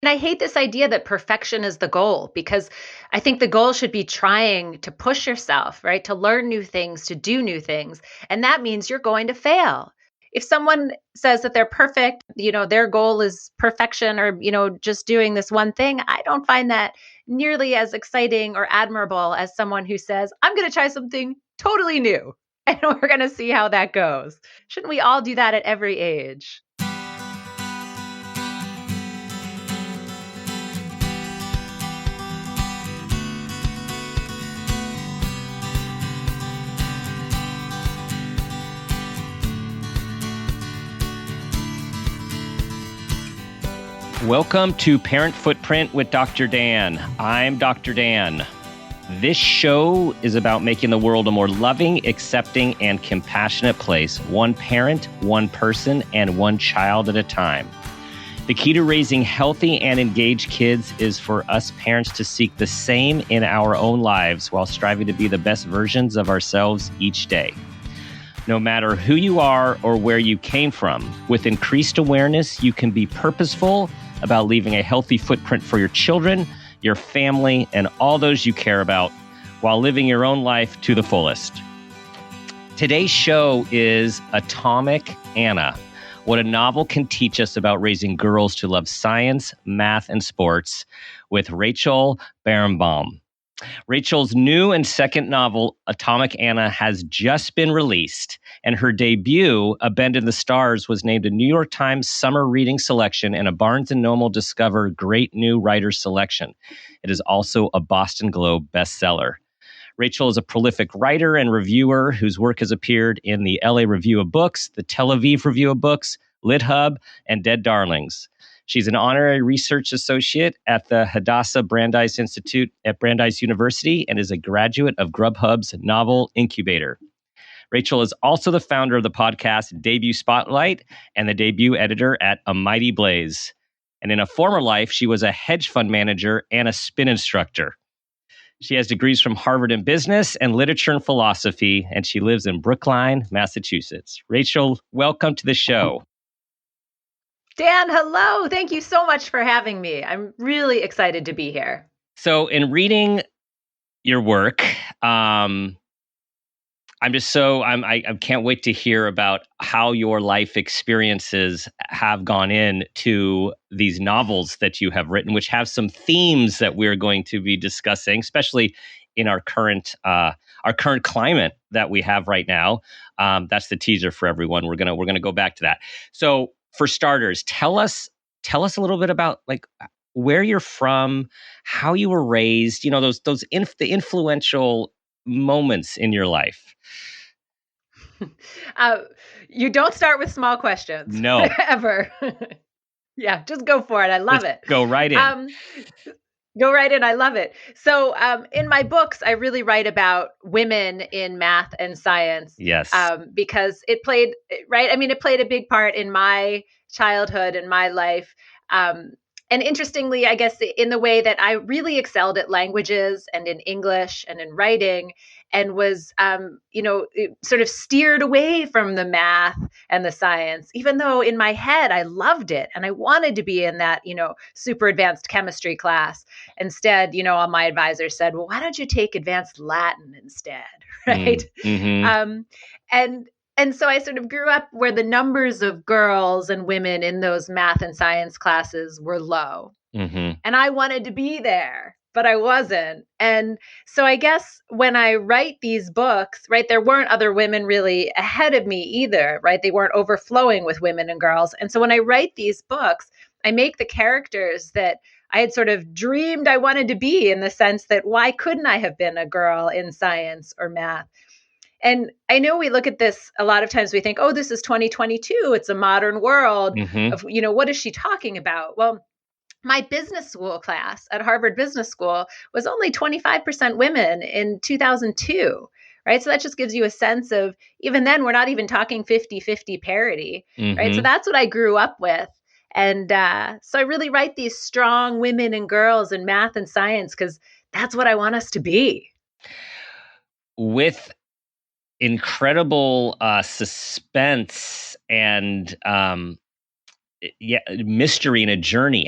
And I hate this idea that perfection is the goal, because I think the goal should be trying to push yourself, right? To learn new things, to do new things. And that means you're going to fail. If someone says that they're perfect, their goal is perfection, or, just doing this one thing, I don't find that nearly as exciting or admirable as someone who says, I'm going to try something totally new and we're going to see how that goes. Shouldn't we all do that at every age? Welcome to Parent Footprint with Dr. Dan. I'm Dr. Dan. This show is about making the world a more loving, accepting, and compassionate place, one parent, one person, and one child at a time. The key to raising healthy and engaged kids is for us parents to seek the same in our own lives while striving to be the best versions of ourselves each day. No matter who you are or where you came from, with increased awareness, you can be purposeful about leaving a healthy footprint for your children, your family, and all those you care about while living your own life to the fullest. Today's show is Atomic Anna, what a novel can teach us about raising girls to love science, math, and sports, with Rachel Barenbaum. Rachel's new and second novel, Atomic Anna, has just been released, and her debut, A Bend in the Stars, was named a New York Times Summer Reading Selection and a Barnes & Noble Discover Great New Writers Selection. It is also a Boston Globe bestseller. Rachel is a prolific writer and reviewer whose work has appeared in the LA Review of Books, the Tel Aviv Review of Books, LitHub, and DeadDarlings. She's an Honorary Research Associate at the Hadassah-Brandeis Institute at Brandeis University and is a graduate of GrubHub's novel Incubator. Rachel is also the founder of the podcast Debut Spotlight and the debut editor at A Mighty Blaze. And in a former life, she was a hedge fund manager and a spin instructor. She has degrees from Harvard in business and literature and philosophy, and she lives in Brookline, Massachusetts. Rachel, welcome to the show. Dan, hello. Thank you so much for having me. I'm really excited to be here. So in reading your work, I can't wait to hear about how your life experiences have gone into these novels that you have written, which have some themes that we're going to be discussing, especially in our current climate that we have right now. That's the teaser for everyone. We're gonna go back to that. So, for starters, tell us a little bit about where you're from, how you were raised. The influential moments in your life. You don't start with small questions. No. Ever. Yeah, just go for it. I love it. Go right in. Go right in. I love it. So in my books, I really write about women in math and science. Yes. Because it played a big part in my childhood and my life. And interestingly, I guess in the way that I really excelled at languages and in English and in writing, and was, sort of steered away from the math and the science, even though in my head I loved it and I wanted to be in that, super advanced chemistry class. Instead, all my advisors said, well, why don't you take advanced Latin instead, right? Mm-hmm. And so I sort of grew up where the numbers of girls and women in those math and science classes were low. Mm-hmm. And I wanted to be there, but I wasn't. And so I guess when I write these books, right, there weren't other women really ahead of me either, right? They weren't overflowing with women and girls. And so when I write these books, I make the characters that I had sort of dreamed I wanted to be, in the sense that why couldn't I have been a girl in science or math? And I know we look at this a lot of times, we think, oh, this is 2022. It's a modern world of, what is she talking about? Well, my business school class at Harvard Business School was only 25% women in 2002, right? So that just gives you a sense of, even then, we're not even talking 50-50 parity, right? So that's what I grew up with. And so I really write these strong women and girls in math and science because that's what I want us to be. With incredible suspense and mystery and a journey.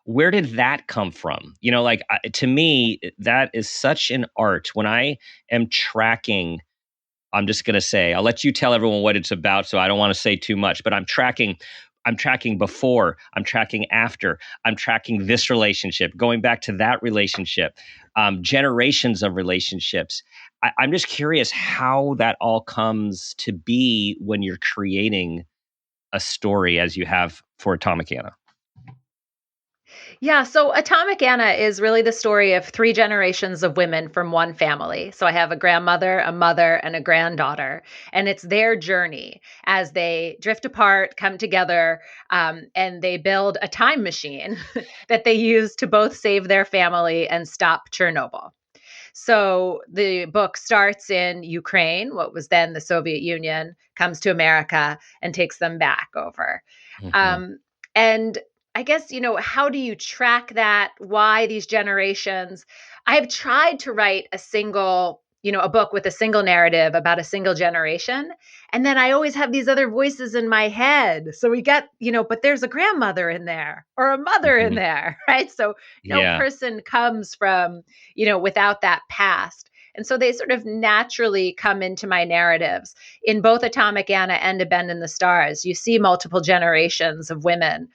Where did that come from? Like to me, that is such an art. When I am tracking, I'm just going to say, I'll let you tell everyone what it's about. So I don't want to say too much, but I'm tracking before, I'm tracking after, I'm tracking this relationship, going back to that relationship, generations of relationships. I'm just curious how that all comes to be when you're creating a story as you have for Atomic Anna. Yeah, so Atomic Anna is really the story of three generations of women from one family. So I have a grandmother, a mother, and a granddaughter. And it's their journey as they drift apart, come together, and they build a time machine that they use to both save their family and stop Chernobyl. So the book starts in Ukraine, what was then the Soviet Union, comes to America and takes them back over. Mm-hmm. And I guess, how do you track that? Why these generations? I've tried to write a book with a single narrative about a single generation. And then I always have these other voices in my head. So we get, but there's a grandmother in there or a mother in there, right? So no person comes from, without that past. And so they sort of naturally come into my narratives. In both Atomic Anna and A Bend in the Stars, you see multiple generations of women,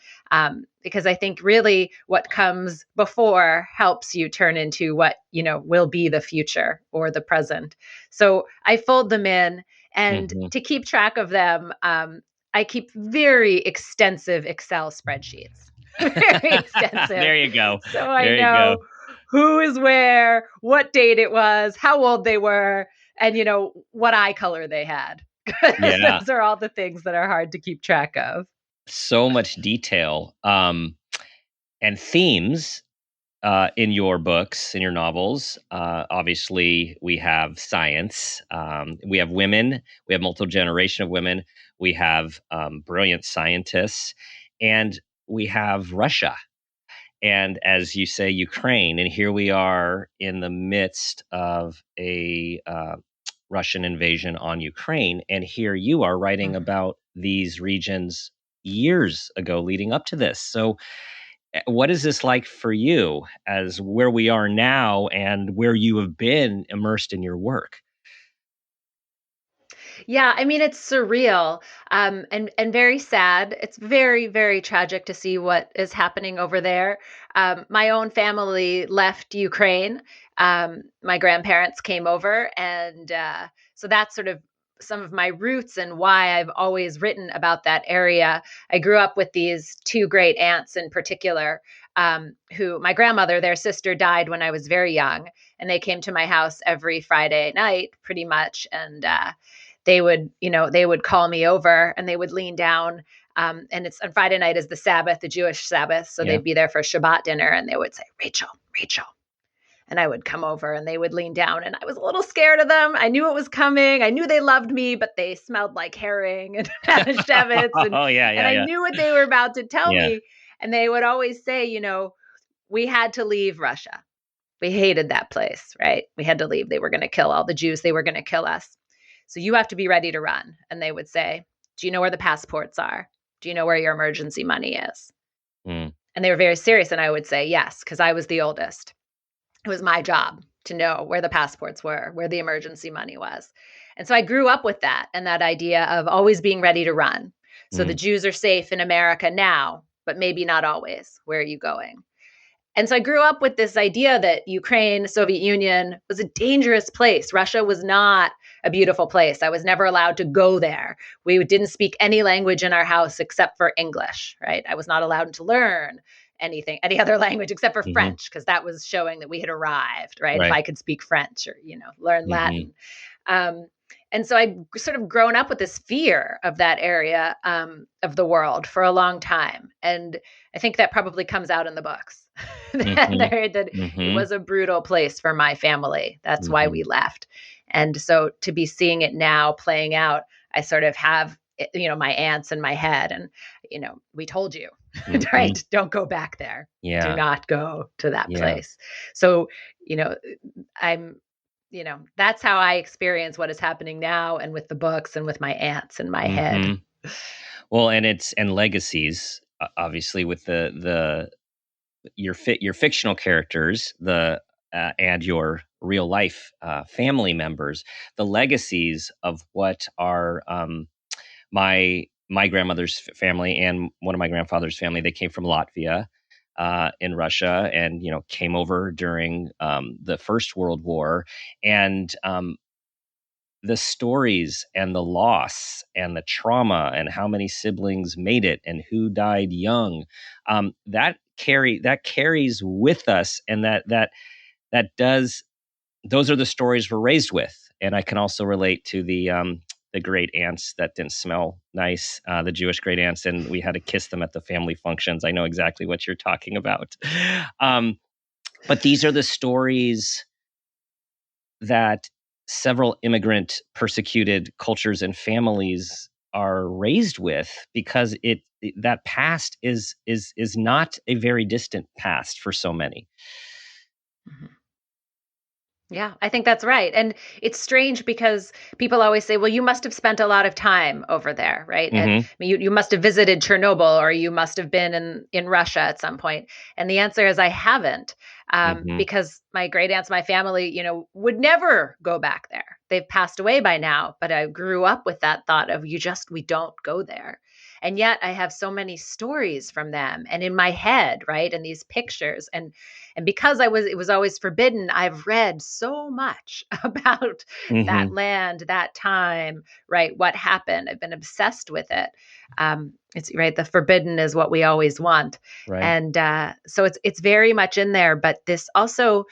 because I think really what comes before helps you turn into what, will be the future or the present. So I fold them in, and to keep track of them, I keep very extensive Excel spreadsheets. Very extensive. There you go. So I know who is where, what date it was, how old they were, and, what eye color they had. Yeah. Those are all the things that are hard to keep track of. So much detail and themes in your books, in your novels. Obviously, we have science. We have women. We have multiple generation of women. We have brilliant scientists. And we have Russia. And as you say, Ukraine. And here we are in the midst of a Russian invasion on Ukraine. And here you are writing about these regions years ago leading up to this. So what is this like for you as where we are now and where you have been immersed in your work? Yeah, I mean, it's surreal, and very sad. It's very, very tragic to see what is happening over there. My own family left Ukraine. My grandparents came over, and so that's sort of some of my roots and why I've always written about that area. I grew up with these two great aunts in particular, who my grandmother, their sister, died when I was very young, and they came to my house every Friday night, pretty much, and they would call me over and they would lean down. And it's on Friday night is the Sabbath, the Jewish Sabbath. So they'd be there for Shabbat dinner and they would say, Rachel, Rachel. And I would come over and they would lean down and I was a little scared of them. I knew it was coming. I knew they loved me, but they smelled like herring and Manischewitz. And I knew what they were about to tell me. And they would always say, we had to leave Russia. We hated that place, right? We had to leave. They were going to kill all the Jews. They were going to kill us. So you have to be ready to run. And they would say, do you know where the passports are? Do you know where your emergency money is? And they were very serious. And I would say, yes, because I was the oldest. It was my job to know where the passports were, where the emergency money was. And so I grew up with that and that idea of always being ready to run. So the Jews are safe in America now, but maybe not always. Where are you going? And so I grew up with this idea that Ukraine, the Soviet Union, was a dangerous place. Russia was not a beautiful place. I was never allowed to go there. We didn't speak any language in our house except for English, right? I was not allowed to learn any other language except for French, because that was showing that we had arrived, right? If I could speak French or, learn Latin. And so I'd sort of grown up with this fear of that area of the world for a long time. And I think that probably comes out in the books. That it was a brutal place for my family. That's why we left. And so to be seeing it now playing out, I sort of have, my aunts in my head. And, we told you, right? Don't go back there. Do not go to that place. So, that's how I experience what is happening now and with the books and with my aunts in my head. Well, and legacies, obviously, with the your fictional characters, and your real life family members, the legacies of what are my grandmother's family and one of my grandfather's family. They came from Latvia in Russia, and came over during the First World War, and the stories and the loss and the trauma and how many siblings made it and who died young, that carries with us, and that does those are the stories we're raised with. And I can also relate to the great aunts that didn't smell nice, the Jewish great aunts, and we had to kiss them at the family functions. I know exactly what you're talking about. But these are the stories that several immigrant persecuted cultures and families are raised with, because that past is not a very distant past for so many. Mhm. Yeah, I think that's right. And it's strange because people always say, well, you must have spent a lot of time over there, right? And I mean, you must have visited Chernobyl, or you must have been in Russia at some point. And the answer is I haven't, because my great aunts, my family, would never go back there. They've passed away by now, but I grew up with that thought of we don't go there. And yet I have so many stories from them and in my head, right? And these pictures. And because it was always forbidden, I've read so much about that land, that time, right? What happened. I've been obsessed with it. It's right. The forbidden is what we always want. Right. And so it's very much in there, but this also,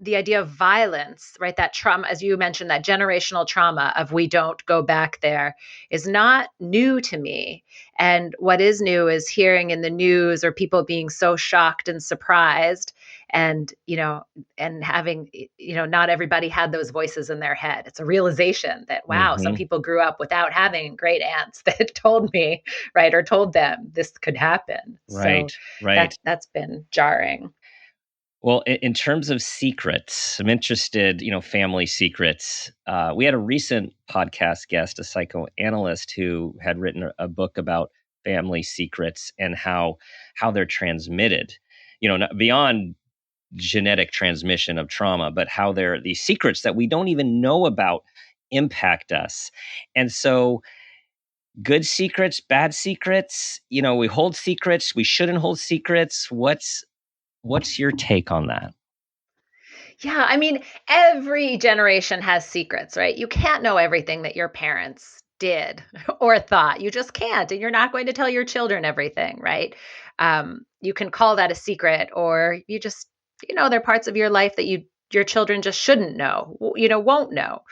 the idea of violence, right? That trauma, as you mentioned, that generational trauma of we don't go back there is not new to me. And what is new is hearing in the news or people being so shocked and surprised, and and having, not everybody had those voices in their head. It's a realization that, wow, some people grew up without having great aunts that told me, right, or told them this could happen. Right. So Right. that's been jarring. Well, in terms of secrets, I'm interested, family secrets. We had a recent podcast guest, a psychoanalyst, who had written a book about family secrets and how they're transmitted, beyond genetic transmission of trauma, but how they're these secrets that we don't even know about impact us. And so good secrets, bad secrets, we hold secrets, we shouldn't hold secrets. What's your take on that? Yeah, I mean, every generation has secrets, right? You can't know everything that your parents did or thought. You just can't. And you're not going to tell your children everything, right? You can call that a secret, or you just, there are parts of your life that your children just shouldn't know, won't know.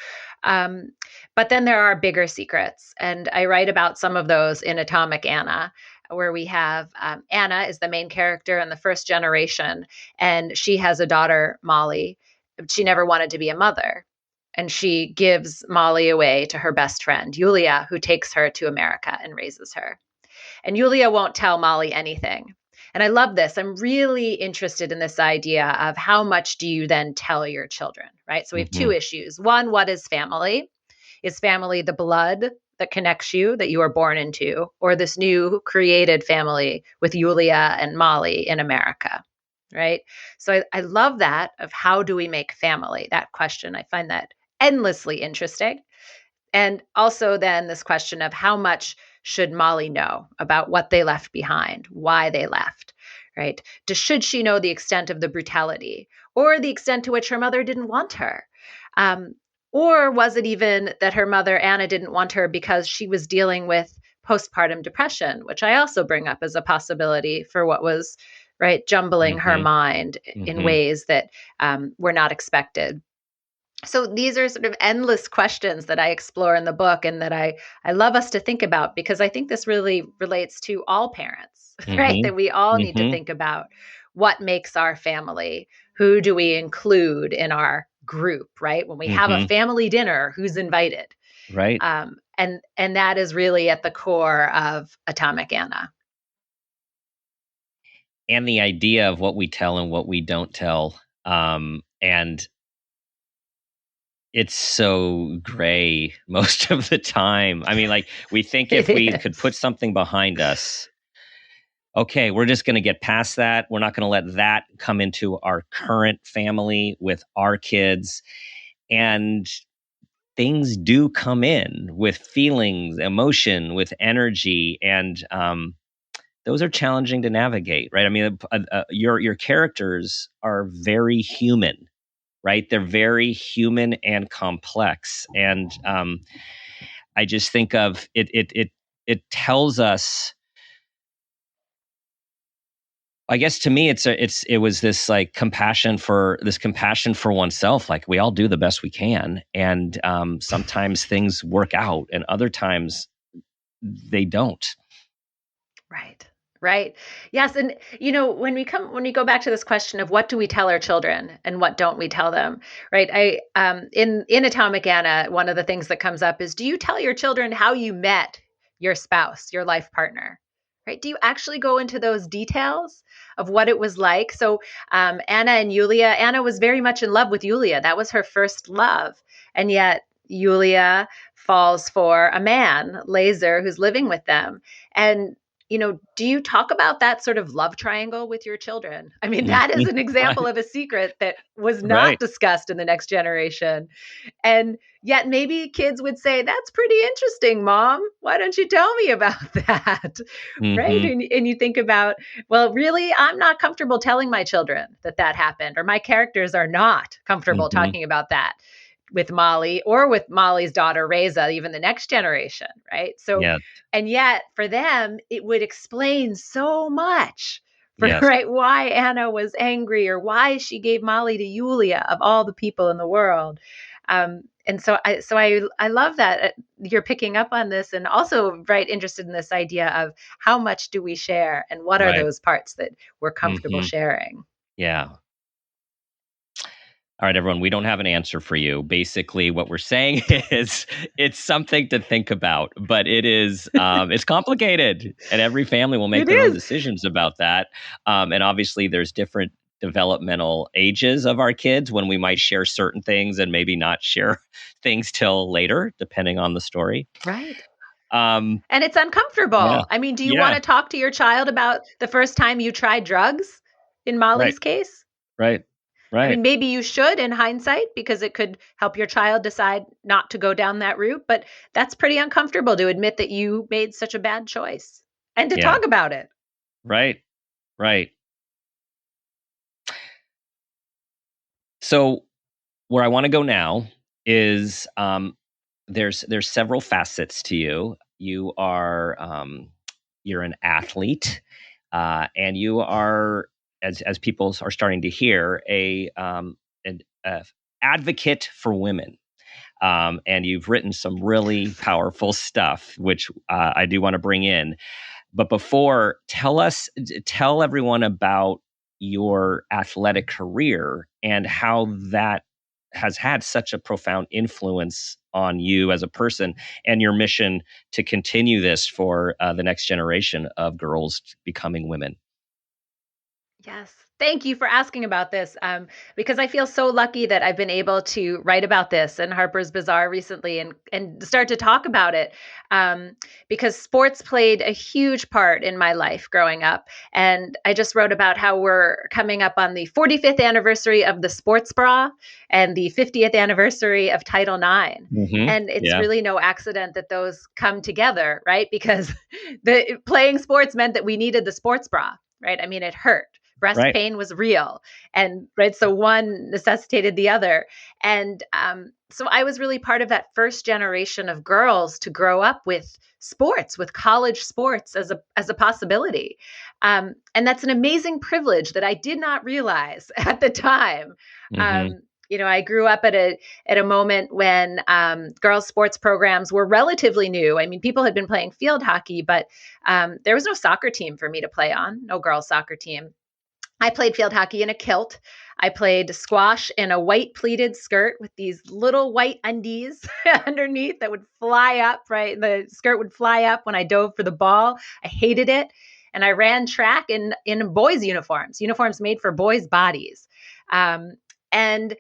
Um, but then there are bigger secrets. And I write about some of those in Atomic Anna, where we have Anna is the main character in the first generation, and she has a daughter, Molly. She never wanted to be a mother. And she gives Molly away to her best friend, Yulia, who takes her to America and raises her. And Yulia won't tell Molly anything. And I love this. I'm really interested in this idea of how much do you then tell your children, right? So we have two issues. One, what is family? Is family the blood that connects you, that you are born into, or this new created family with Yulia and Molly in America, right? So I love that, of how do we make family? That question, I find that endlessly interesting. And also then this question of how much should Molly know about what they left behind, why they left, right? Should she know the extent of the brutality, or the extent to which her mother didn't want her? Or was it even that her mother, Anna, didn't want her because she was dealing with postpartum depression, which I also bring up as a possibility for what was, right, jumbling her mind in ways that were not expected. So these are sort of endless questions that I explore in the book, and that I love us to think about, because I think this really relates to all parents, right? That we all need to think about what makes our family. Who do we include in our group, right? When we have a family dinner, who's invited? Right. And that is really at the core of Atomic Anna. And the idea of what we tell and what we don't tell. And it's so gray most of the time. I mean, like, we think if we could put something behind us, okay, we're just going to get past that. We're not going to let that come into our current family with our kids. And things do come in with feelings, emotion, with energy, and those are challenging to navigate, right? I mean, your characters are very human, right? They're very human and complex, and I just think of it. It tells us. I guess to me, it was this like compassion for oneself. Like we all do the best we can, and sometimes things work out, and other times they don't. Right. Right. Yes. And, when we go back to this question of what do we tell our children and what don't we tell them, right? In Atomic Anna, one of the things that comes up is, do you tell your children how you met your spouse, your life partner, right? Do you actually go into those details of what it was like? So, Anna and Yulia, Anna was very much in love with Yulia. That was her first love. And yet Yulia falls for a man, Laser, who's living with them. And do you talk about that sort of love triangle with your children? I mean, that is an example Right. of a secret that was not Right. discussed in the next generation. And yet maybe kids would say, that's pretty interesting, Mom. Why don't you tell me about that? Right. Mm-hmm. And you think about, well, really, I'm not comfortable telling my children that happened, or my characters are not comfortable Mm-hmm. talking about that with Molly or with Molly's daughter, Reza, even the next generation, right? So, Yeah. and yet for them, it would explain so much for Yes. right why Anna was angry or why she gave Molly to Yulia of all the people in the world. And so I love that you're picking up on this, and also right interested in this idea of how much do we share and what are Right. those parts that we're comfortable Mm-hmm. sharing. Yeah. All right, everyone, we don't have an answer for you. Basically, what we're saying is it's something to think about, but it's complicated, and every family will make It their own is. decisions about that. And obviously, there's different developmental ages of our kids when we might share certain things and maybe not share things till later, depending on the story. Right. Um, And it's yeah, uncomfortable. I mean, do you want yeah, to talk to your child about the first time you tried drugs in right, Molly's case? right, I right. mean, maybe you should in hindsight because it could help your child decide not to go down that route, but that's pretty uncomfortable to admit that you made such a bad choice and to Yeah, talk about it. right, right. So where I want to go now is there's several facets to you. You're an athlete, and you are, as people are starting to hear, an advocate for women. And you've written some really powerful stuff, which I do want to bring in. But before, tell everyone about your athletic career and how that has had such a profound influence on you as a person and your mission to continue this for the next generation of girls becoming women. Yes. Thank you for asking about this, because I feel so lucky that I've been able to write about this in Harper's Bazaar recently and start to talk about it, because sports played a huge part in my life growing up. And I just wrote about how we're coming up on the 45th anniversary of the sports bra and the 50th anniversary of Title IX. Mm-hmm. And it's Yeah. really no accident that those come together, right? Because the playing sports meant that we needed the sports bra, right? I mean, it hurt. Breast Right. pain was real, and right, so one necessitated the other. And so I was really part of that first generation of girls to grow up with sports, with college sports as a possibility. And that's an amazing privilege that I did not realize at the time. Mm-hmm. I grew up at a moment when girls' sports programs were relatively new. I mean, people had been playing field hockey, but there was no soccer team for me to play on, no girls' soccer team. I played field hockey in a kilt. I played squash in a white pleated skirt with these little white undies underneath that would fly up, right? The skirt would fly up when I dove for the ball. I hated it. And I ran track in boys' uniforms made for boys' bodies. And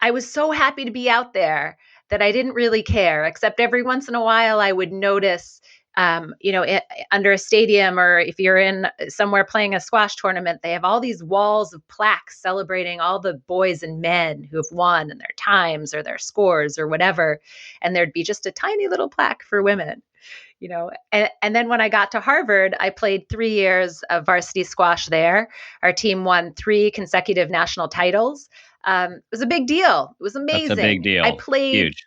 I was so happy to be out there that I didn't really care, except every once in a while I would notice under a stadium, or if you're in somewhere playing a squash tournament, they have all these walls of plaques celebrating all the boys and men who have won and their times or their scores or whatever. And there'd be just a tiny little plaque for women. And then when I got to Harvard, I played 3 years of varsity squash there. Our team won 3 consecutive national titles. It was a big deal. It was amazing. That's a big deal. I played, huge.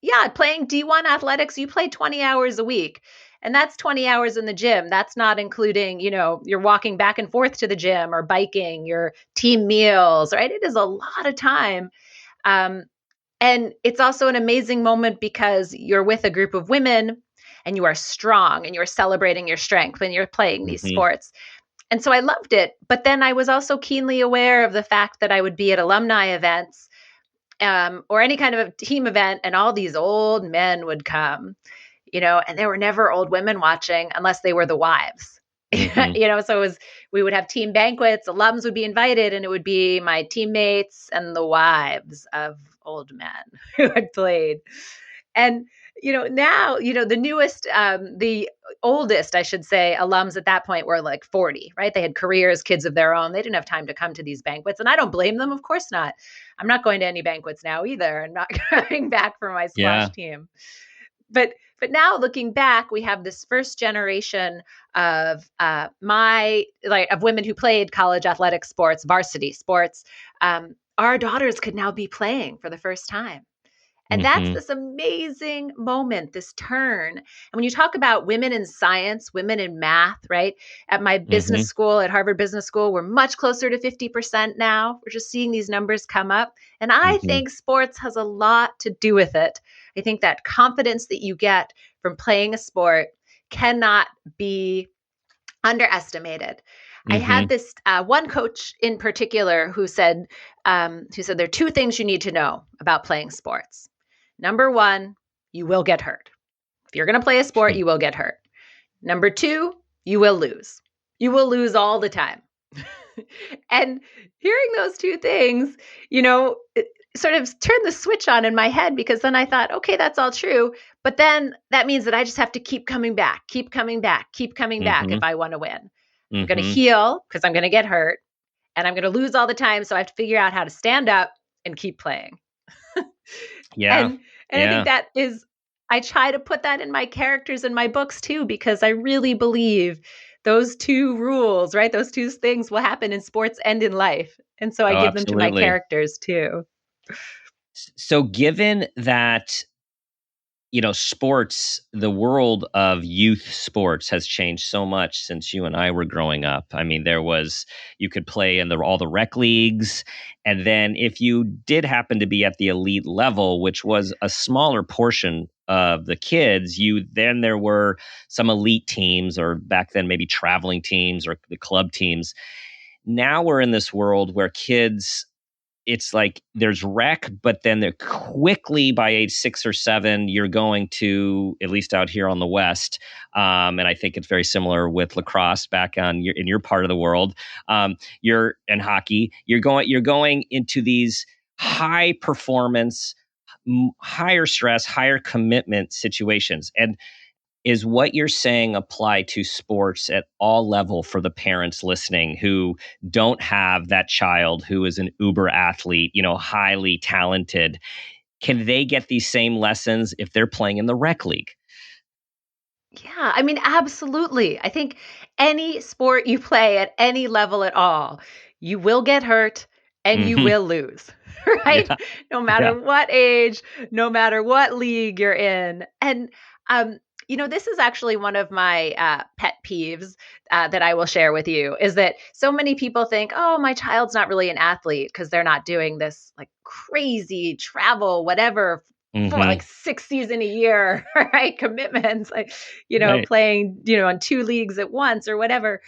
Yeah, playing D1 athletics, you play 20 hours a week. And that's 20 hours in the gym. That's not including, you're walking back and forth to the gym or biking, your team meals, right? It is a lot of time. And it's also an amazing moment because you're with a group of women and you are strong and you're celebrating your strength when you're playing these sports. And so I loved it. But then I was also keenly aware of the fact that I would be at alumni events or any kind of a team event, and all these old men would come, and there were never old women watching unless they were the wives. So we would have team banquets, alums would be invited, and it would be my teammates and the wives of old men who had played. And now, the newest, the oldest, I should say, alums at that point were like 40, right? They had careers, kids of their own. They didn't have time to come to these banquets. And I don't blame them. Of course not. I'm not going to any banquets now either. I'm not coming back for my squash team. But now looking back, we have this first generation of of women who played college athletic sports, varsity sports. Our daughters could now be playing for the first time. And that's this amazing moment, this turn. And when you talk about women in science, women in math, right? At my business school, at Harvard Business School, we're much closer to 50% now. We're just seeing these numbers come up. And I think sports has a lot to do with it. I think that confidence that you get from playing a sport cannot be underestimated. I had this one coach in particular who said there are 2 things you need to know about playing sports. Number 1, you will get hurt. If you're going to play a sport, you will get hurt. Number 2, you will lose. You will lose all the time. And hearing those 2 things, it sort of turned the switch on in my head, because then I thought, okay, that's all true. But then that means that I just have to keep coming back if I want to win. I'm going to heal because I'm going to get hurt, and I'm going to lose all the time. So I have to figure out how to stand up and keep playing. And I think that is, I try to put that in my characters in my books too, because I really believe those 2 rules, right? Those 2 things will happen in sports and in life. And so I give them to my characters too. So given that, sports, the world of youth sports has changed so much since you and I were growing up. I mean, you could play in all the rec leagues. And then if you did happen to be at the elite level, which was a smaller portion of the kids, then there were some elite teams, or back then maybe traveling teams or the club teams. Now we're in this world where kids, it's like there's rec, but then they're quickly by age 6 or 7, you're going to, at least out here on the West, and I think it's very similar with lacrosse back in your part of the world. You're in hockey. You're going into these high performance, higher stress, higher commitment situations. And is what you're saying apply to sports at all level for the parents listening who don't have that child who is an uber athlete, highly talented? Can they get these same lessons if they're playing in the rec league? Yeah, I mean, absolutely. I think any sport you play at any level at all, you will get hurt and you will lose, right? Yeah. No matter what age, no matter what league you're in. And, this is actually one of my pet peeves that I will share with you, is that so many people think, oh, my child's not really an athlete because they're not doing this like crazy travel, whatever, for like 6 seasons a year, right? Commitments, like, playing, on 2 leagues at once or whatever.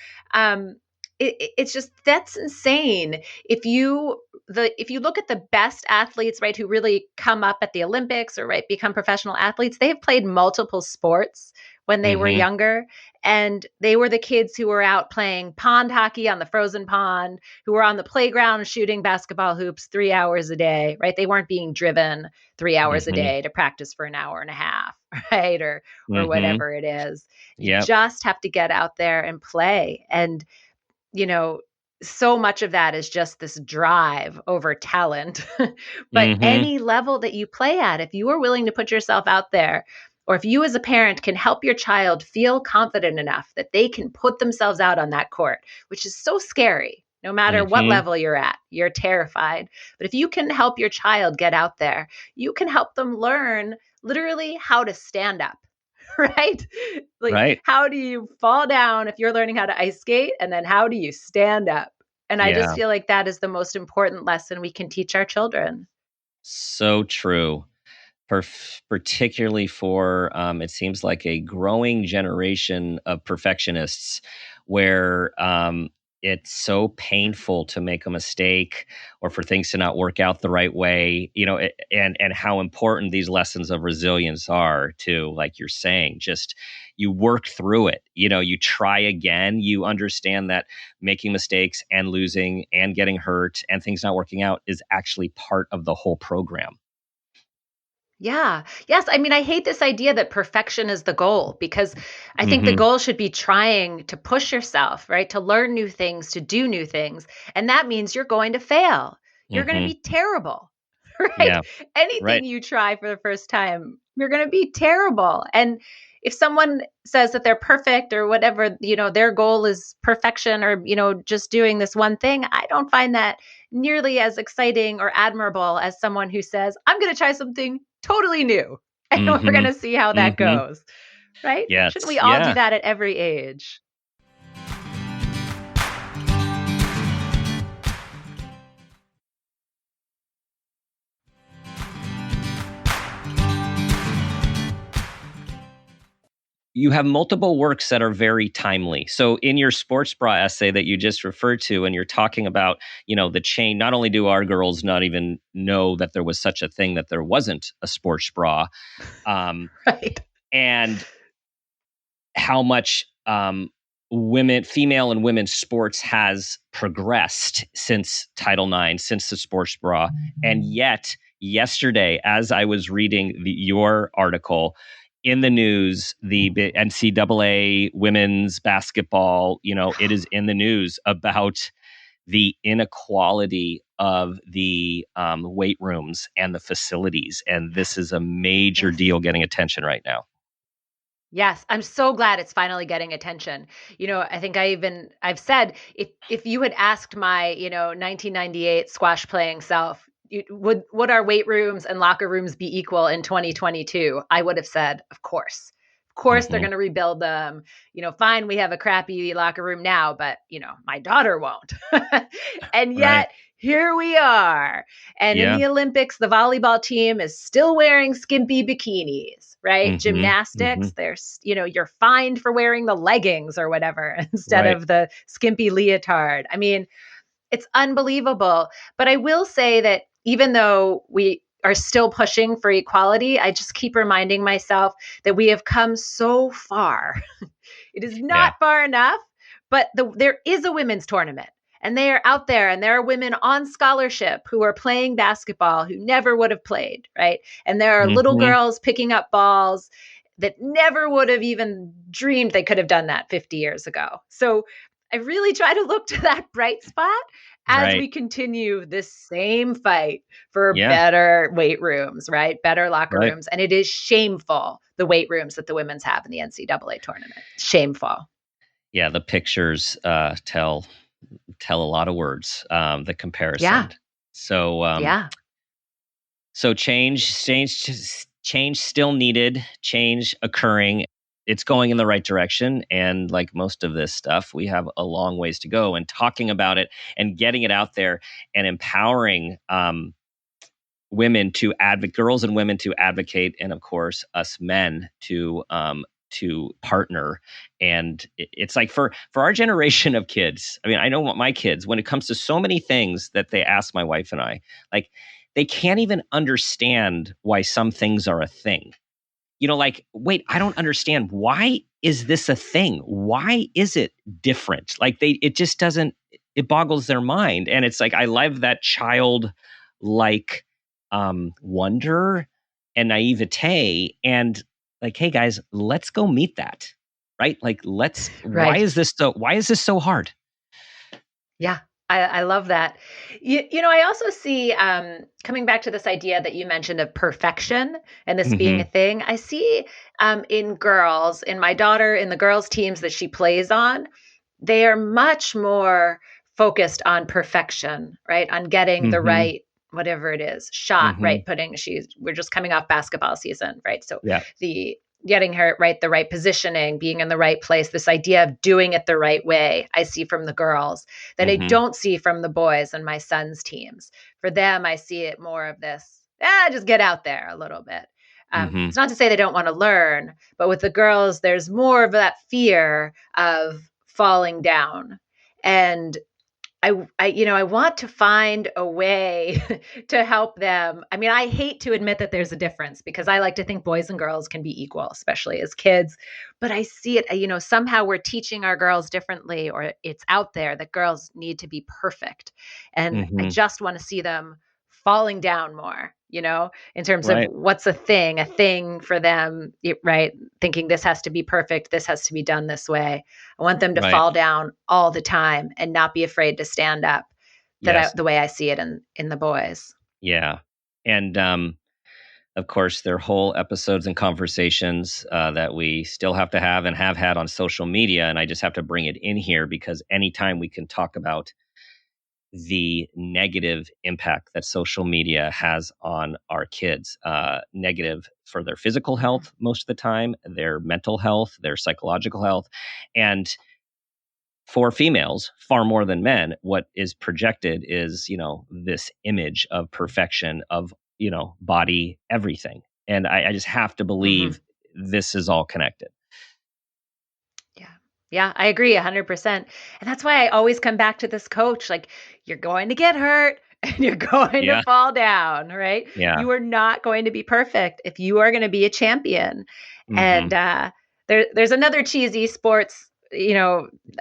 It's just, that's insane. If you look at the best athletes, right, who really come up at the Olympics or become professional athletes, they have played multiple sports when they were Mm-hmm. younger. And they were the kids who were out playing pond hockey on the frozen pond, who were on the playground shooting basketball hoops 3 hours a day, right? They weren't being driven 3 hours a Mm-hmm. day to practice for an hour and a half, right? Or Mm-hmm. whatever it is. You Yep. just have to get out there and play. And, you know, so much of that is just this drive over talent. But Mm-hmm. any level that you play at, if you are willing to put yourself out there, or if you as a parent can help your child feel confident enough that they can put themselves out on that court, which is so scary. No matter what Mm-hmm. level you're at, you're terrified. But if you can help your child get out there, you can help them learn literally how to stand up. Right? Like, Right. how do you fall down if you're learning how to ice skate? And then how do you stand up? And I just Yeah. feel like that is the most important lesson we can teach our children. So true. Particularly for it seems like a growing generation of perfectionists where it's so painful to make a mistake or for things to not work out the right way, and how important these lessons of resilience are too. Like you're saying, just you work through it, you try again, you understand that making mistakes and losing and getting hurt and things not working out is actually part of the whole program. Yeah. Yes. I mean, I hate this idea that perfection is the goal, because I think the Hmm. goal should be trying to push yourself, right? To learn new things, to do new things. And that means you're going to fail. You're going to Hmm. be terrible, right? Yeah. Anything Right. you try for the first time, you're going to be terrible. And if someone says that they're perfect or whatever, their goal is perfection or, just doing this one thing, I don't find that nearly as exciting or admirable as someone who says, I'm going to try something totally new and we're going Mhm. to see how that Mhm. goes. Right? Shouldn't Yes. we all do Yeah. that at every age? You have multiple works that are very timely. So in your sports bra essay that you just referred to, and you're talking about, the chain, not only do our girls not even know that there was such a thing, that there wasn't a sports bra, um, Right. and how much female and women's sports has progressed since Title IX, since the sports bra. And yet, yesterday, as I was reading your article in the news, the NCAA women's basketball, it is in the news about the inequality of the weight rooms and the facilities. And this is a major Yes. deal getting attention right now. Yes, I'm so glad it's finally getting attention. I think I've said, if you had asked my, 1998 squash playing self, would our weight rooms and locker rooms be equal in 2022? I would have said, of course. Of course they're Hmm. going to rebuild them. Fine, we have a crappy locker room now, but my daughter won't. And Right. yet here we are. And in Yeah. the Olympics, the volleyball team is still wearing skimpy bikinis, right? Mhm, Gymnastics, mhm. there's, you're fined for wearing the leggings or whatever instead Right. of the skimpy leotard. I mean, it's unbelievable. But I will say that even though we are still pushing for equality, I just keep reminding myself that we have come so far. It is Yeah. not far enough, but there is a women's tournament. And they are out there, and there are women on scholarship who are playing basketball who never would have played, right? And there are little Mhm. girls picking up balls that never would have even dreamed they could have done that 50 years ago. So I really try to look to that bright spot as we Right. continue this same fight for Yeah. better weight rooms, right? Better locker Right. rooms. And it is shameful, the weight rooms that the women's have in the NCAA tournament. Shameful. Yeah, the pictures, tell a lot of words, the Yeah. comparison. So, Yeah. change still needed, change occurring. It's going in the right direction, and like most of this stuff, we have a long ways to go, and talking about it and getting it out there and empowering, women to girls and women to advocate, and of course us men to partner. And it's like for our generation of kids, I mean, I know what my kids, when it comes to so many things that they ask my wife and I, like, they can't even understand why some things are a thing. like, wait, I don't understand. Why is this a thing? Why is it different? Like it just doesn't, it boggles their mind. And it's like, I love that child-like wonder and naivete, and like, hey guys, let's go meet that. Right? Like, why Right. is this so hard? Yeah, I love that. I also see, coming back to this idea that you mentioned of perfection and this being a thing, I see in girls, in my daughter, in the girls' teams that she plays on, they are much more focused on perfection, right? On getting the right, whatever it is, shot, right? We're just coming off basketball season, right? So Yeah. the getting her right, the right positioning, being in the right place, this idea of doing it the right way, I see from the girls that I don't see from the boys and my son's teams. For them, I see it more of this, just get out there a little bit. It's not to say they don't want to learn, but with the girls, there's more of that fear of falling down. And I want to find a way to help them. I mean, I hate to admit that there's a difference because I like to think boys and girls can be equal, especially as kids. But I see it, somehow we're teaching our girls differently, or it's out there that girls need to be perfect. And I just want to see them falling down more, in terms of what's a thing for them, right? Thinking this has to be perfect. This has to be done this way. I want them to fall down all the time and not be afraid to stand up. The way I see it in the boys. Yeah. And of course, there are whole episodes and conversations that we still have to have and have had on social media. And I just have to bring it in here because anytime we can talk about the negative impact that social media has on our kids, negative for their physical health most of the time, their mental health, their psychological health, and for females, far more than men, what is projected is, this image of perfection, of, body, everything. And I just have to believe this is all connected. Yeah, I agree 100%. And that's why I always come back to this coach, like, you're going to get hurt and you're going to fall down, right? Yeah. You are not going to be perfect if you are going to be a champion. And there's another cheesy sports,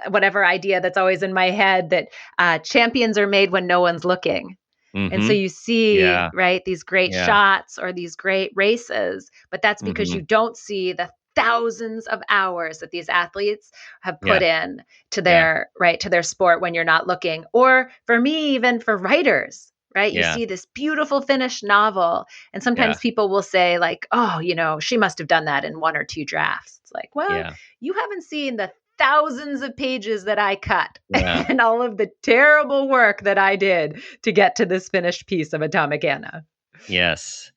whatever idea that's always in my head that champions are made when no one's looking. And so you see, right, these great shots or these great races, but that's because you don't see the thousands of hours that these athletes have put in to their to their sport when you're not looking. Or for me, even for writers, right? You see this beautiful finished novel, and sometimes people will say like, oh, she must have done that in one or two drafts. It's like, well, you haven't seen the thousands of pages that I cut and all of the terrible work that I did to get to this finished piece of Atomic Anna. Yes.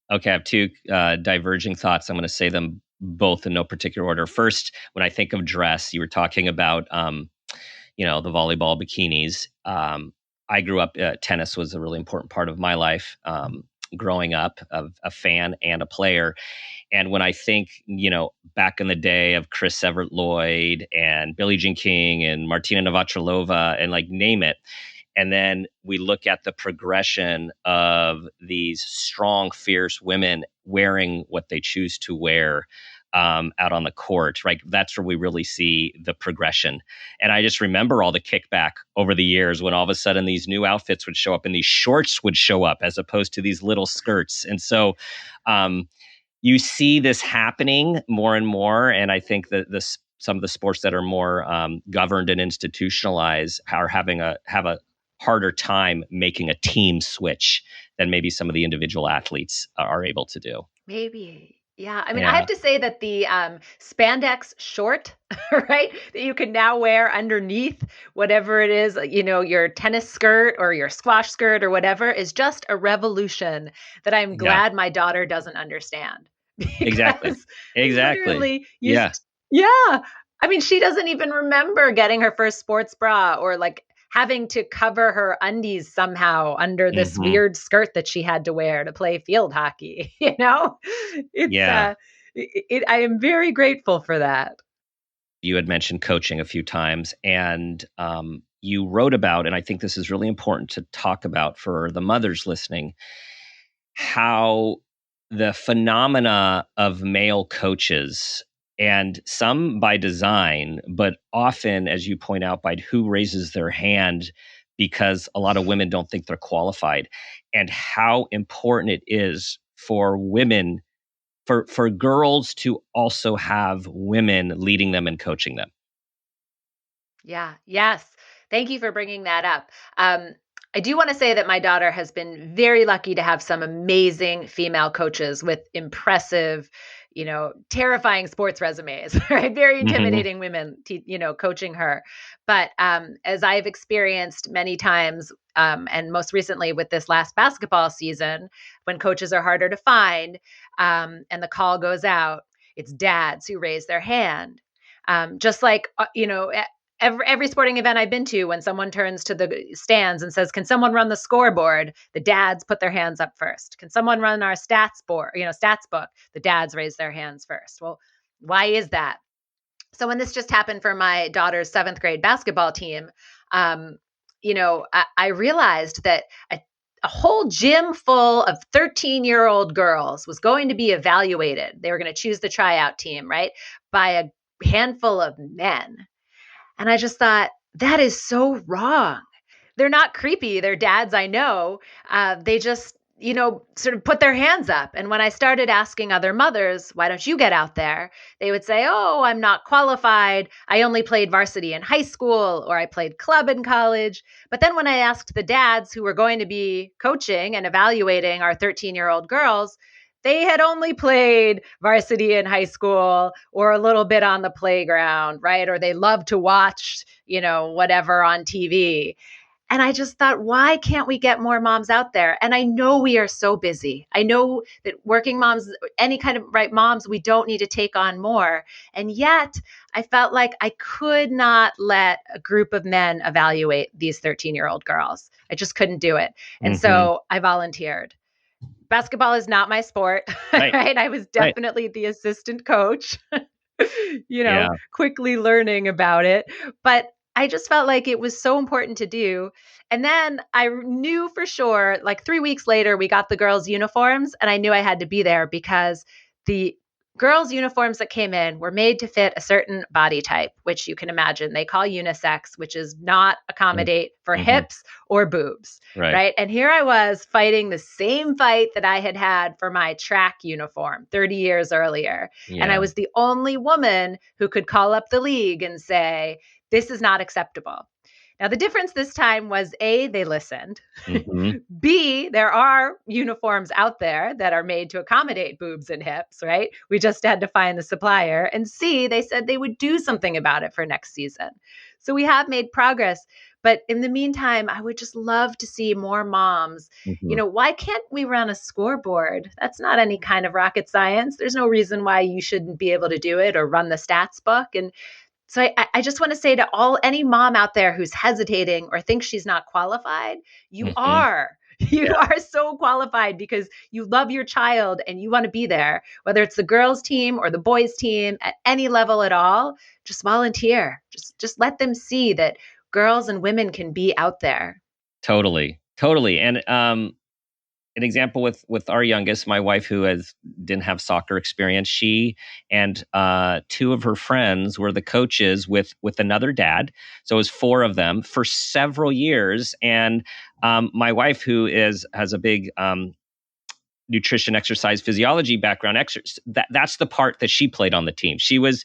Okay, I have two diverging thoughts. I'm going to say them both in no particular order. First, when I think of dress, you were talking about, the volleyball bikinis. I grew up, tennis was a really important part of my life growing up, of a fan and a player. And when I think, back in the day of Chris Everett Lloyd and Billie Jean King and Martina Navratilova and like name it, and then we look at the progression of these strong, fierce women wearing what they choose to wear out on the court, right? That's where we really see the progression. And I just remember all the kickback over the years when all of a sudden these new outfits would show up and these shorts would show up as opposed to these little skirts. And so you see this happening more and more. And I think that some of the sports that are more governed and institutionalized are have a harder time making a team switch than maybe some of the individual athletes are able to do. Maybe. Yeah. I mean, I have to say that the spandex short, right, that you can now wear underneath whatever it is, your tennis skirt or your squash skirt or whatever, is just a revolution that I'm glad my daughter doesn't understand. Exactly. Yeah. I mean, she doesn't even remember getting her first sports bra or like having to cover her undies somehow under this weird skirt that she had to wear to play field hockey. I am very grateful for that. You had mentioned coaching a few times, and you wrote about, and I think this is really important to talk about for the mothers listening, how the phenomena of male coaches, and some by design, but often, as you point out, by who raises their hand, because a lot of women don't think they're qualified, and how important it is for women, for girls to also have women leading them and coaching them. Yeah. Yes. Thank you for bringing that up. I do want to say that my daughter has been very lucky to have some amazing female coaches with impressive, terrifying sports resumes, right? Very intimidating women, coaching her. But as I've experienced many times, and most recently with this last basketball season, when coaches are harder to find, and the call goes out, it's dads who raise their hand. Just like, every sporting event I've been to, when someone turns to the stands and says, "Can someone run the scoreboard?" the dads put their hands up first. "Can someone run our stats book?" The dads raise their hands first. Well, why is that? So when this just happened for my daughter's 7th grade basketball team, I realized that a whole gym full of 13-year-old girls was going to be evaluated. They were going to choose the tryout team, right, by a handful of men. And I just thought, that is so wrong. They're not creepy. They're dads I know. They just, sort of put their hands up. And when I started asking other mothers, "Why don't you get out there?" they would say, "Oh, I'm not qualified. I only played varsity in high school, or I played club in college." But then when I asked the dads who were going to be coaching and evaluating our 13-year-old girls, they had only played varsity in high school or a little bit on the playground, right? Or they loved to watch, whatever on TV. And I just thought, why can't we get more moms out there? And I know we are so busy. I know that working moms, any kind of moms, we don't need to take on more. And yet I felt like I could not let a group of men evaluate these 13-year-old girls. I just couldn't do it. And so I volunteered. Basketball is not my sport, right? I was definitely the assistant coach, quickly learning about it. But I just felt like it was so important to do. And then I knew for sure, like 3 weeks later, we got the girls' uniforms, and I knew I had to be there because the girls' uniforms that came in were made to fit a certain body type, which you can imagine they call unisex, which is not accommodate for hips or boobs, right? And here I was fighting the same fight that I had had for my track uniform 30 years earlier. Yeah. And I was the only woman who could call up the league and say, "This is not acceptable." Now, the difference this time was A, they listened. B, there are uniforms out there that are made to accommodate boobs and hips, right? We just had to find the supplier. And C, they said they would do something about it for next season. So we have made progress. But in the meantime, I would just love to see more moms. Why can't we run a scoreboard? That's not any kind of rocket science. There's no reason why you shouldn't be able to do it or run the stats book. And so I just want to say to any mom out there who's hesitating or thinks she's not qualified, you are. You are so qualified because you love your child and you want to be there, whether it's the girls' team or the boys' team at any level at all. Just volunteer. Just let them see that girls and women can be out there. Totally. And an example with our youngest, my wife, who didn't have soccer experience, she and 2 of her friends were the coaches with another dad. So it was 4 of them for several years. And my wife, who has a big nutrition, exercise, physiology background, that's the part that she played on the team. She was,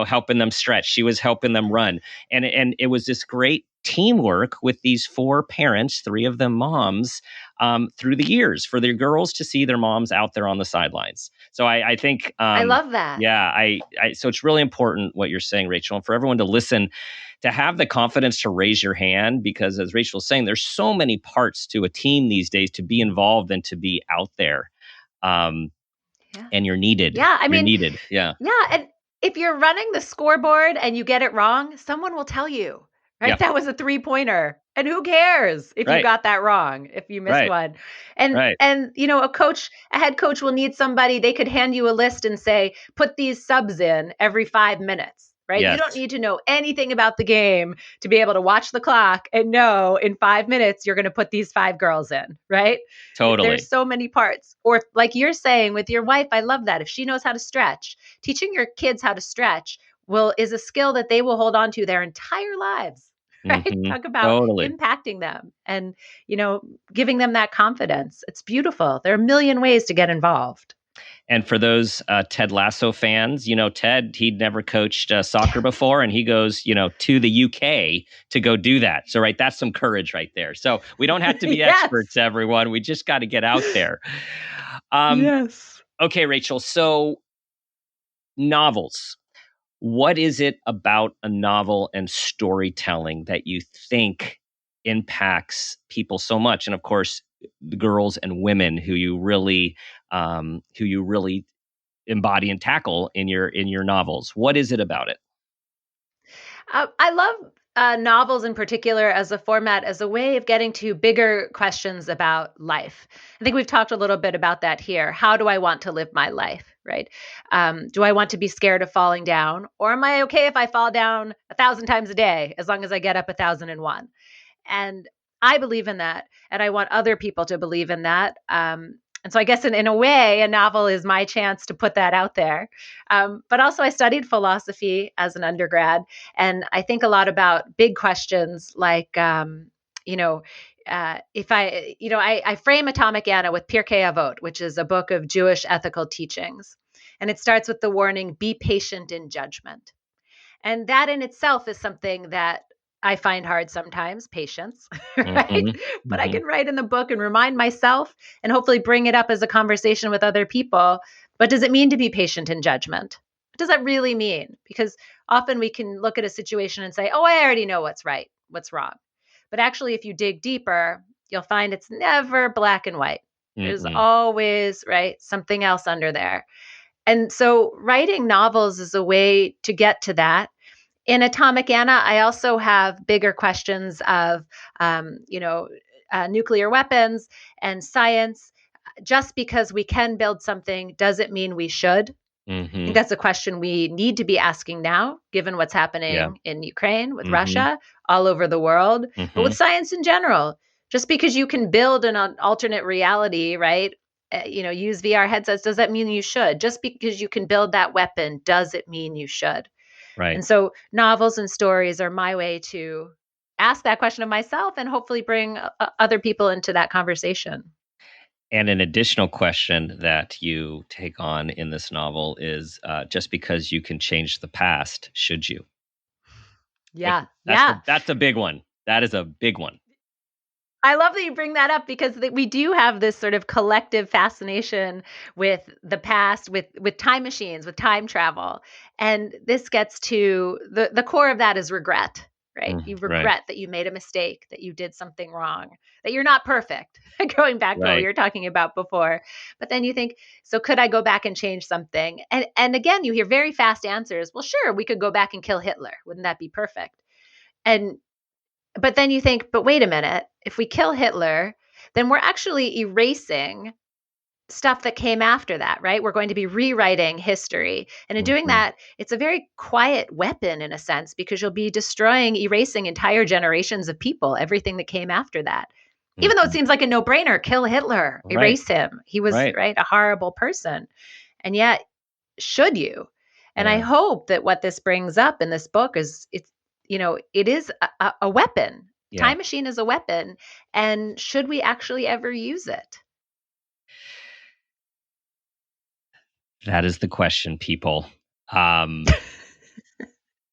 helping them stretch. She was helping them run. And it was this great teamwork with these 4 parents, 3 of them moms, through the years, for their girls to see their moms out there on the sidelines. So I think I love that. Yeah, so it's really important what you're saying, Rachel, and for everyone to listen, to have the confidence to raise your hand, because as Rachel's saying, there's so many parts to a team these days to be involved and to be out there. And you're needed. Yeah, I mean, you're needed. Yeah. And if you're running the scoreboard and you get it wrong, someone will tell you. Right? Yep. That was a 3-pointer. And who cares if you got that wrong, if you missed one. And a head coach will need somebody. They could hand you a list and say, put these subs in every 5 minutes. right? You Yes. don't need to know anything about the game to be able to watch the clock and know in 5 minutes you're going to put these 5 girls in, right? Totally. There's so many parts. Or like you're saying with your wife, I love that. If she knows how to stretch, teaching your kids how to stretch is a skill that they will hold on to their entire lives. Right? Mm-hmm. Talk about Totally. impacting them and, giving them that confidence. It's beautiful. There are a million ways to get involved. And for those Ted Lasso fans, Ted, he'd never coached soccer before, and he goes, to the UK to go do that. So, right, that's some courage right there. So we don't have to be Yes. experts, everyone. We just got to get out there. Yes. Okay, Rachel. So novels. What is it about a novel and storytelling that you think impacts people so much? And of course, the girls and women who you really embody and tackle in your novels. What is it about it? I love novels in particular as a format, as a way of getting to bigger questions about life. I think we've talked a little bit about that here. How do I want to live my life, right? Do I want to be scared of falling down? Or am I okay if I fall down 1,000 times a day, as long as I get up 1,001? And I believe in that. And I want other people to believe in that. And so I guess in a way, a novel is my chance to put that out there. But also I studied philosophy as an undergrad. And I think a lot about big questions like, if I frame Atomic Anna with Pirkei Avot, which is a book of Jewish ethical teachings. And it starts with the warning, be patient in judgment. And that in itself is something that I find hard sometimes, patience, right? Mm-hmm. But I can write in the book and remind myself and hopefully bring it up as a conversation with other people. What does it mean to be patient in judgment? What does that really mean? Because often we can look at a situation and say, oh, I already know what's right, what's wrong. But actually, if you dig deeper, you'll find it's never black and white. There's always, right, something else under there. And so writing novels is a way to get to that. In Atomic Anna, I also have bigger questions of, nuclear weapons and science. Just because we can build something doesn't mean we should. I think that's a question we need to be asking now, given what's happening in Ukraine, with Russia, all over the world, but with science in general. Just because you can build an alternate reality, right? Use VR headsets, does that mean you should? Just because you can build that weapon, does it mean you should? Right. And so novels and stories are my way to ask that question of myself and hopefully bring other people into that conversation. And an additional question that you take on in this novel is just because you can change the past, should you? Yeah. That's a big one. That is a big one. I love that you bring that up because we do have this sort of collective fascination with the past, with time machines, with time travel. And this gets to the core of that is regret, right? You regret that you made a mistake, that you did something wrong, that you're not perfect, going back to what we were talking about before. But then you think, so could I go back and change something? And again, you hear very fast answers. Well, sure, we could go back and kill Hitler. Wouldn't that be perfect? But then you think, but wait a minute, if we kill Hitler, then we're actually erasing stuff that came after that, right? We're going to be rewriting history. And in doing that, it's a very quiet weapon in a sense, because you'll be erasing entire generations of people, everything that came after that. Even though it seems like a no-brainer, kill Hitler, erase him. He was a horrible person. And yet, should you? And I hope that what this brings up in this book is it is a weapon. Yeah. Time machine is a weapon. And should we actually ever use it? That is the question, people. I'm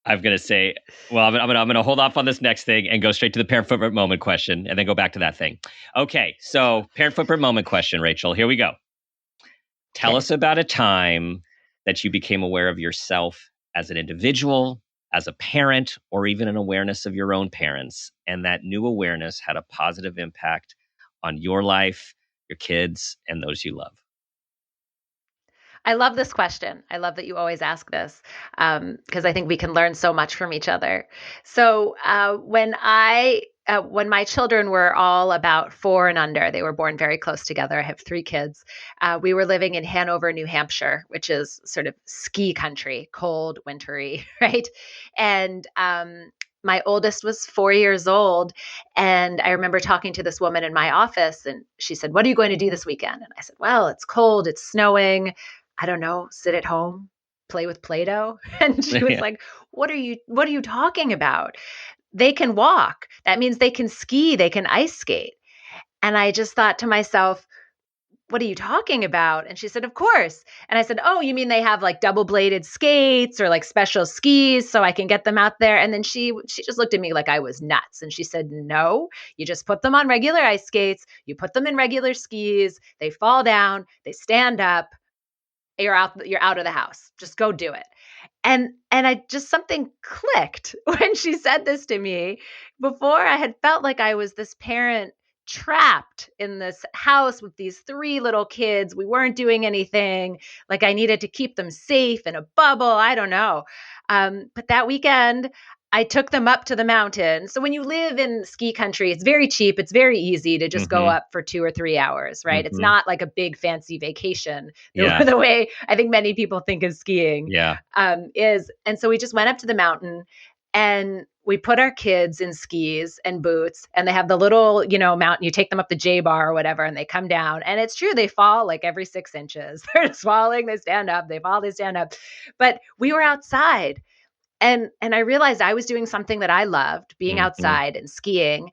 going to say, well, I'm going to hold off on this next thing and go straight to the parent footprint moment question and then go back to that thing. Okay. So parent footprint moment question, Rachel, here we go. Tell us about a time that you became aware of yourself as an individual, as a parent, or even an awareness of your own parents, and that new awareness had a positive impact on your life, your kids, and those you love. I love this question. I love that you always ask this because I think we can learn so much from each other. So when I when my children were all about 4 and under, they were born very close together. I have 3 kids. We were living in Hanover, New Hampshire, which is sort of ski country, cold, wintry, right? And my oldest was 4 years old. And I remember talking to this woman in my office, and she said, "What are you going to do this weekend?" And I said, "Well, it's cold, it's snowing. I don't know, sit at home, play with Play-Doh." And she was like, what are you talking about? They can walk. That means they can ski, they can ice skate. And I just thought to myself, what are you talking about? And she said, of course. And I said, oh, you mean they have like double bladed skates or like special skis so I can get them out there? And then she just looked at me like I was nuts. And she said, no, you just put them on regular ice skates. You put them in regular skis. They fall down, they stand up. You're out of the house. Just go do it. And I just, something clicked when she said this to me. Before, I had felt like I was this parent trapped in this house with these 3 little kids. We weren't doing anything. Like I needed to keep them safe in a bubble. I don't know. But that weekend, I took them up to the mountain. So when you live in ski country, it's very cheap. It's very easy to just go up for 2 or 3 hours, right? It's not like a big fancy vacation the way I think many people think of skiing is. And so we just went up to the mountain and we put our kids in skis and boots, and they have the little, mountain. You take them up the J-bar or whatever, and they come down. And it's true, they fall like every 6 inches. They're just falling, they stand up, they fall, they stand up. But we were outside. And I realized I was doing something that I loved, being outside and skiing.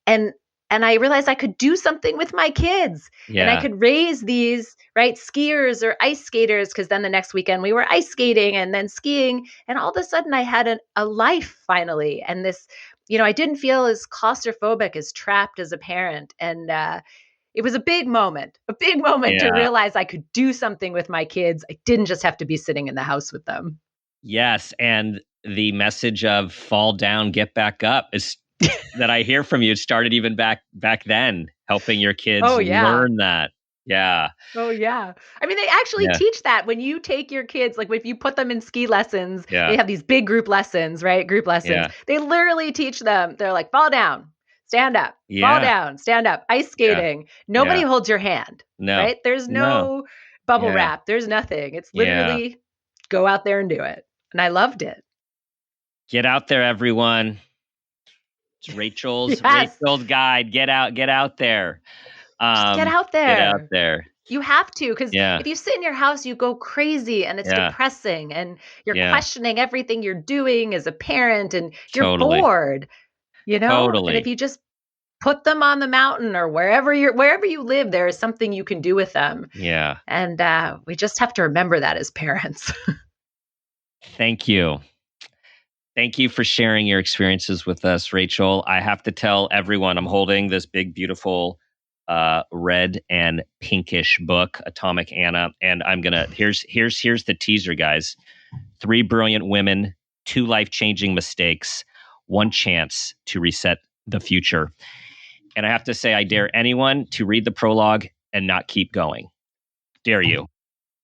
And I realized I could do something with my kids. And I could raise these, right, skiers or ice skaters, because then the next weekend we were ice skating and then skiing. And all of a sudden I had a life finally. And this, I didn't feel as claustrophobic, as trapped as a parent. And it was a big moment to realize I could do something with my kids. I didn't just have to be sitting in the house with them. Yes. And the message of fall down, get back up is that I hear from you. It started even back then, helping your kids learn that. Yeah. Oh, yeah. I mean, they actually teach that when you take your kids, like if you put them in ski lessons, they have these big group lessons, right? Group lessons. Yeah. They literally teach them. They're like, fall down, stand up, fall down, stand up, ice skating. Nobody holds your hand, right? There's no bubble wrap. There's nothing. It's literally go out there and do it. And I loved it. Get out there, everyone. It's Rachel's guide. Get out there. Just get out there. Get out there. You have to, because if you sit in your house, you go crazy and it's depressing and you're questioning everything you're doing as a parent and you're bored, And if you just put them on the mountain or wherever you live, there is something you can do with them. Yeah. And we just have to remember that as parents. Thank you. Thank you for sharing your experiences with us, Rachel. I have to tell everyone I'm holding this big, beautiful red and pinkish book, Atomic Anna, and I'm gonna here's the teaser, guys. 3 brilliant women, 2 life-changing mistakes, 1 chance to reset the future. And I have to say, I dare anyone to read the prologue and not keep going. Dare you.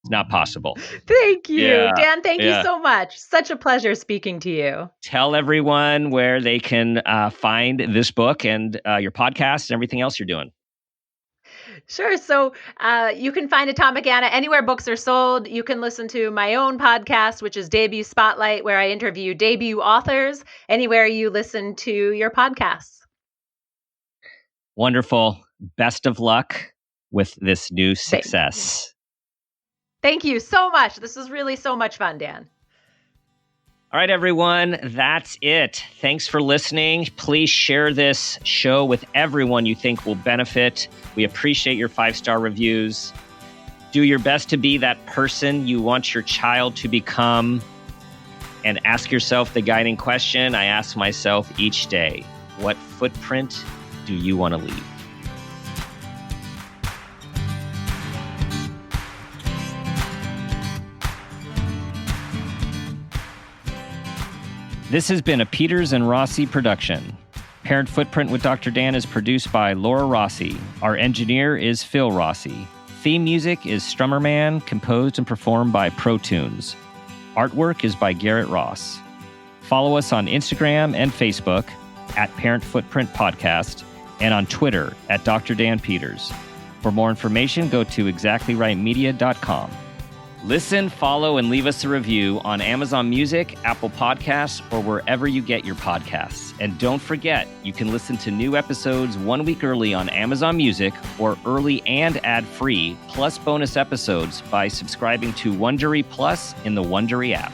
It's not possible. Thank you, Dan. Thank you so much. Such a pleasure speaking to you. Tell everyone where they can find this book and your podcast and everything else you're doing. Sure. So you can find Atomic Anna anywhere books are sold. You can listen to my own podcast, which is Debut Spotlight, where I interview debut authors, anywhere you listen to your podcasts. Wonderful. Best of luck with this new success. Thank you so much. This was really so much fun, Dan. All right, everyone, that's it. Thanks for listening. Please share this show with everyone you think will benefit. We appreciate your 5-star reviews. Do your best to be that person you want your child to become. And ask yourself the guiding question I ask myself each day. What footprint do you want to leave? This has been a Peters and Rossi production. Parent Footprint with Dr. Dan is produced by Laura Rossi. Our engineer is Phil Rossi. Theme music is Strummer Man, composed and performed by Pro Tunes. Artwork is by Garrett Ross. Follow us on Instagram and Facebook at Parent Footprint Podcast, and on Twitter at Dr. Dan Peters. For more information, go to exactlyrightmedia.com. Listen, follow, and leave us a review on Amazon Music, Apple Podcasts, or wherever you get your podcasts. And don't forget, you can listen to new episodes 1 week early on Amazon Music, or early and ad-free, plus bonus episodes by subscribing to Wondery Plus in the Wondery app.